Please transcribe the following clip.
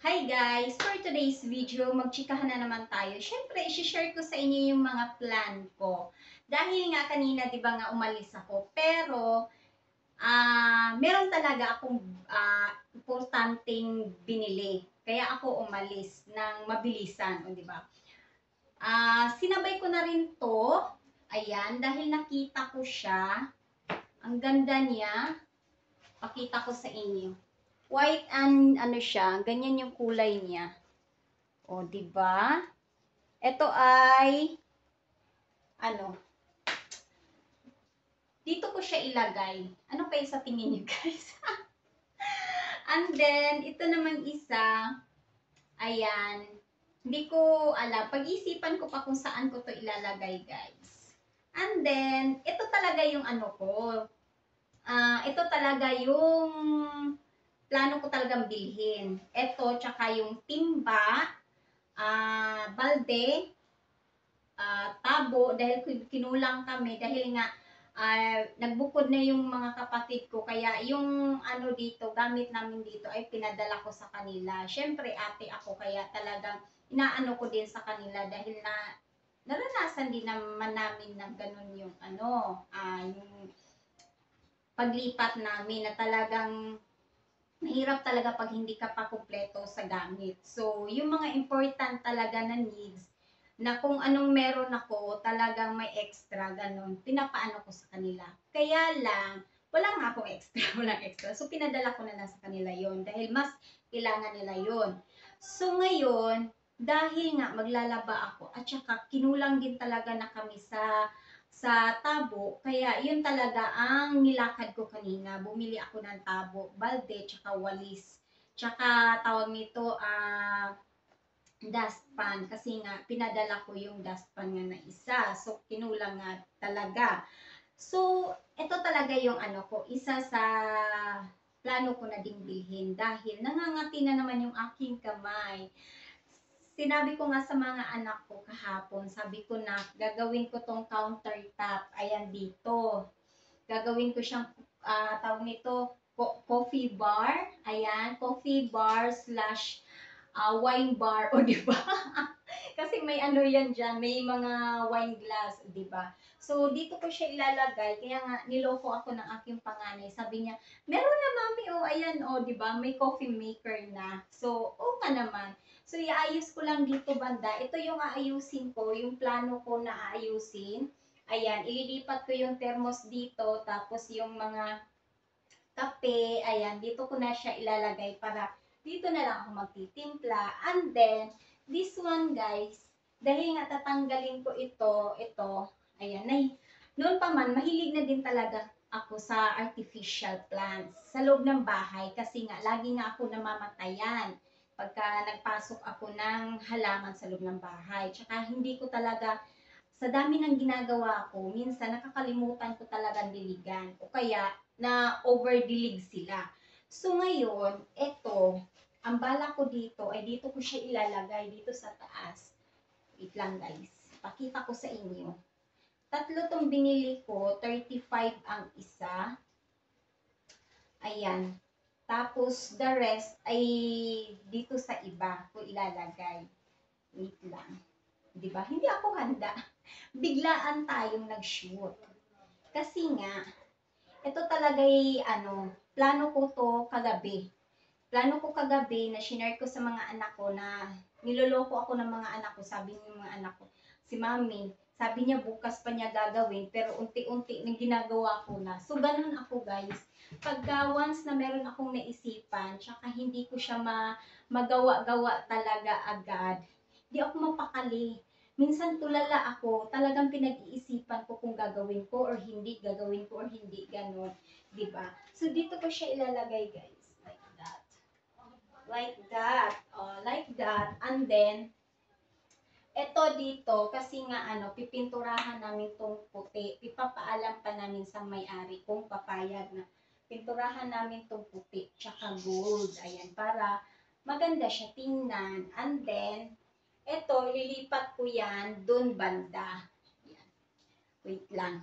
Hi guys! For today's video, magchikahan na naman tayo. Siyempre, isi-share ko sa inyo yung mga plan ko. Dahil nga kanina, di ba nga umalis ako, pero meron talaga akong importanteng binili. Kaya ako umalis ng mabilisan, di ba? Sinabay ko na rin to. Ayan, dahil nakita ko siya. Ang ganda niya. Pakita ko sa inyo. White and ano siya, ganyan yung kulay niya. O, di ba? Ito ay ano, dito ko siya ilagay. Ano kaya sa tingin niyo, guys? And then, ito naman isa, ayan, hindi ko alam. Pag-isipan ko pa kung saan ko to ilalagay, guys. And then, ito talaga yung ano ko. Ito talaga yung plano ko talagang bilhin. Ito, tsaka yung timba, balde, tabo, dahil kinulang kami, dahil nga nagbukod na yung mga kapatid ko, kaya yung ano dito, gamit namin dito ay pinadala ko sa kanila. Syempre, ate ako, kaya talagang inaano ko din sa kanila dahil naranasan din naman namin na ganun yung ano, yung paglipat namin na talagang mahirap talaga pag hindi ka pa kumpleto sa gamit. So, yung mga important talaga na needs, na kung anong meron ako, talagang may extra, ganun, pinapaano ko sa kanila. Kaya lang, wala nga akong extra, walang extra. So, pinadala ko na lang sa kanila yon dahil mas kailangan nila yon. So, ngayon, dahil nga maglalaba ako, at saka kinulang din talaga na kami sa tabo, kaya yun talaga ang nilakad ko kanina. Bumili ako ng tabo, balde, tsaka walis. Tsaka tawag nito, dustpan. Kasi nga, pinadala ko yung dustpan nga na isa. So, kinulang nga talaga. So, ito talaga yung ano ko, isa sa plano ko na ding bilhin dahil nangangati na naman yung aking kamay. Sinabi ko nga sa mga anak ko kahapon, sabi ko na gagawin ko tong countertop, ayan dito. Gagawin ko siyang, tawag nito, coffee bar, ayan, coffee bar slash wine bar, o di ba? Kasi may ano yan dyan, may mga wine glass, di ba? So, dito ko siya ilalagay, kaya nga, niloko ako ng aking panganay. Sabi niya, meron na mami, oh, ayan, oh, di ba? May coffee maker na. So, oo nga naman. So, iayos ko lang dito banda. Ito yung aayusin ko, yung plano ko na aayusin. Ayan, ililipat ko yung thermos dito, tapos yung mga kape, ayan, dito ko na siya ilalagay para dito na lang ako magtitimpla. And then, this one guys, dahil nga tatanggalin ko ito, ayan, noon pa man, mahilig na din talaga ako sa artificial plants sa loob ng bahay kasi nga, lagi nga ako namamatayan pagka nagpasok ako ng halaman sa loob ng bahay. Tsaka hindi ko talaga, sa dami ng ginagawa ko, minsan nakakalimutan ko talagang diligan o kaya na overdilig sila. So ngayon, eto, ang bala ko dito ay dito ko siya ilalagay dito sa taas. Wait lang guys, pakita ko sa inyo. Tatlo tong binili ko, 35 ang isa. Ayan. Tapos the rest ay dito sa iba ko ilalagay. Wait lang. 'Di ba? Hindi ako handa. Biglaan tayong nag-shoot. Kasi nga, ito talaga ano, plano ko to kagabi. Plano ko kagabi na shinare ko sa mga anak ko na niloloko ako ng mga anak ko. Sabi ng mga anak ko, si mami, sabi niya bukas pa niya gagawin, pero unti-unti nang ginagawa ko na. So, ganun ako guys. Pagka once na meron akong naisipan, tsaka hindi ko siya magawa-gawa talaga agad, di ako mapakali. Minsan tulala ako, talagang pinag-iisipan ko kung gagawin ko or hindi, gagawin ko or hindi, gano'n. Diba? So, dito ko siya ilalagay, guys. Like that. Like that. Oh, like that. And then, eto dito, kasi nga ano, pipinturahan namin tong puti. Ipapaalam pa namin sa may-ari kung papayag na pinturahan namin tong puti, tsaka gold. Ayan, para maganda siya tingnan. And then, eto, lilipat ko yan dun banda. Ayan. Wait lang.